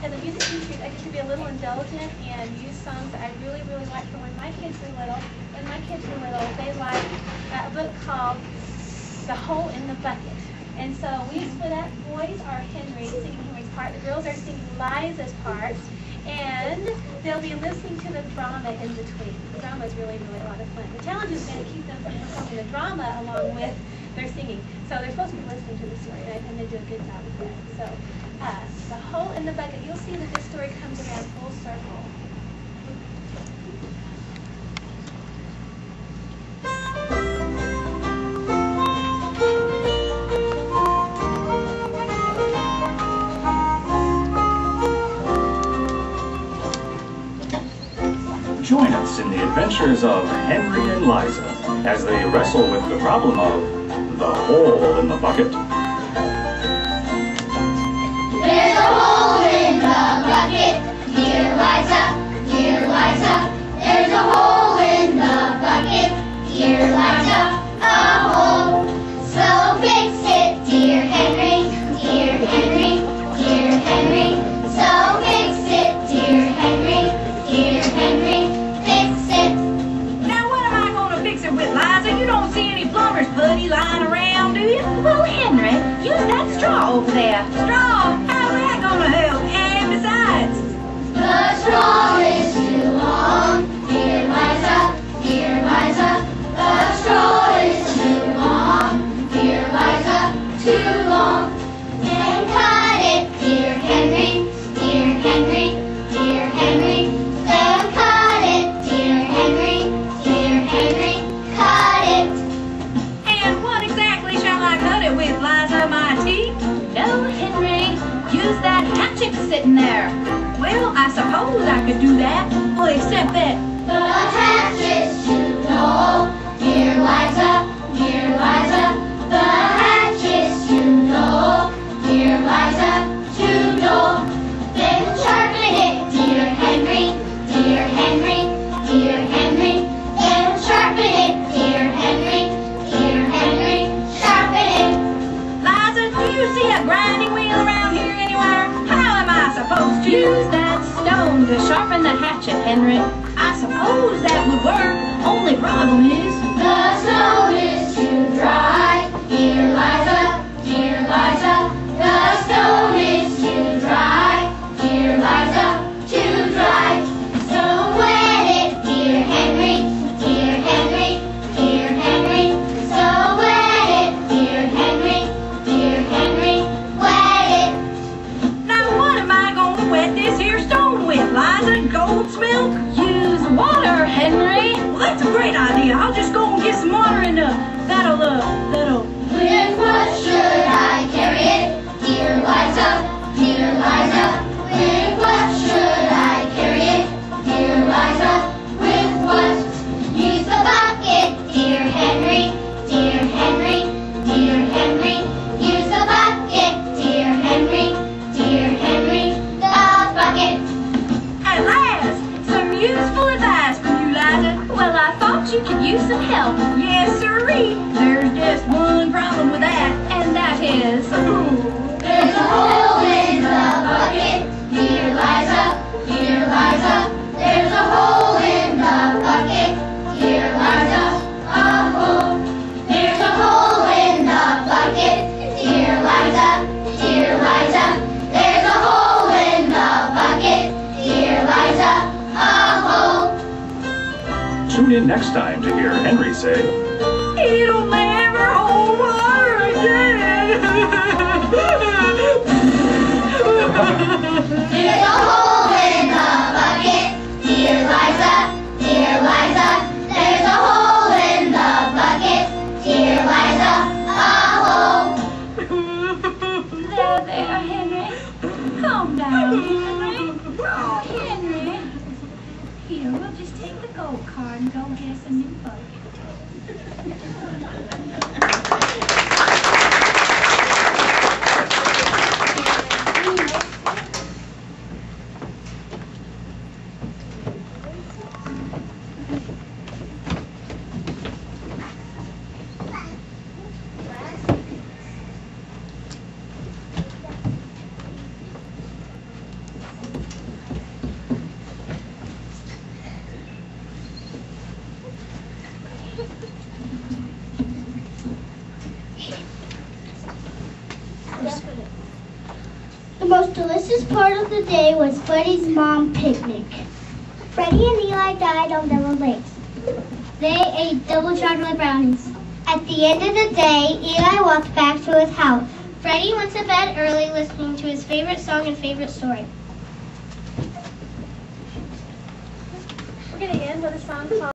as a music teacher, I get to be a little indulgent and use songs that I really, really like from when my kids were little. When my kids were little, they liked a book called The Hole in the Bucket. And so we split up. Boys are Henry singing Henry's part. The girls are singing Liza's part. And they'll be listening to the drama in between. The drama is really, really a lot of fun. The challenge is going to keep them from performing the drama along with their singing. So they're supposed to be listening to the story, and they do a good job of that. So The Hole in the Bucket, you'll see that this story comes around full circle. Join us in the adventures of Henry and Liza as they wrestle with the problem of the hole in the bucket. There's a hole in the bucket, dear Liza, dear Liza. There's a hole in the bucket, dear Liza, a hole. So fix it, dear Henry, dear Henry, dear Henry. So fix it, dear Henry, dear Henry. With Liza, you don't see any plumber's putty lying around, do you? Well, Henry, use that straw over there. Straw? How's that gonna help? And besides, the straw is too long, dear Liza, dear Liza. The straw is too long, dear Liza, too long. Then cut it, dear Henry, dear Henry, dear Henry. Then cut it, dear Henry, dear Henry. With Liza, my teeth? No, Henry. Use that hatchet sitting there. Well, I suppose I could do that. Well, except that the hatchet's too dull, dear Liza, dear Liza. The hatchet's too dull, dear Liza, too dull. Then sharpen it, dear Henry, dear Henry, dear Henry. Then sharpen it, dear Henry, dear Henry. Sharpen it. Do you see a grinding wheel around here anywhere? How am I supposed to use that stone to sharpen the hatchet, Henry? I suppose that would work. Only problem is the stone is too dry, dear Liza, dear Liza. The stone is too dry, dear Liza, too dry. So wet it, dear Henry, dear Henry, dear Henry. So wet it, dear Henry, dear Henry. Wet it. Now what am I gonna wet this here stone with, Liza? Goat's milk? Use water, Henry. Well, that's a great idea. I'll just go and get some water and that'll With what should I carry it, dear Liza, dear Liza? With what should I carry it, dear Liza? With what? Use the bucket, dear Henry, dear Henry, dear Henry. Use the bucket, dear Henry, dear Henry. The bucket. At last, some useful advice from you, Liza. Well, I thought you could use some help. Yes, sirree. There's just one problem with that, and that is there's a hole in the bucket, dear Liza, dear Liza. There's a hole in the bucket, dear Liza, a hole. There's a hole in the bucket, dear Liza, dear Liza. There's a hole in the bucket, dear Liza, a hole. Tune in next time to hear Henry say, it'll never hold water again. There's a hole in the bucket, dear Liza, dear Liza. There's a hole in the bucket, dear Liza, a hole. There, Henry. Calm down, Henry. Oh, Henry. Here, we'll just take the gold card and go get us a new bucket. The most delicious part of the day was Freddie's mom picnic. Freddie and Eli died on their lakes. They ate double chocolate brownies. At the end of the day, Eli walked back to his house. Freddie went to bed early listening to his favorite song and favorite story. We're going to end with a song called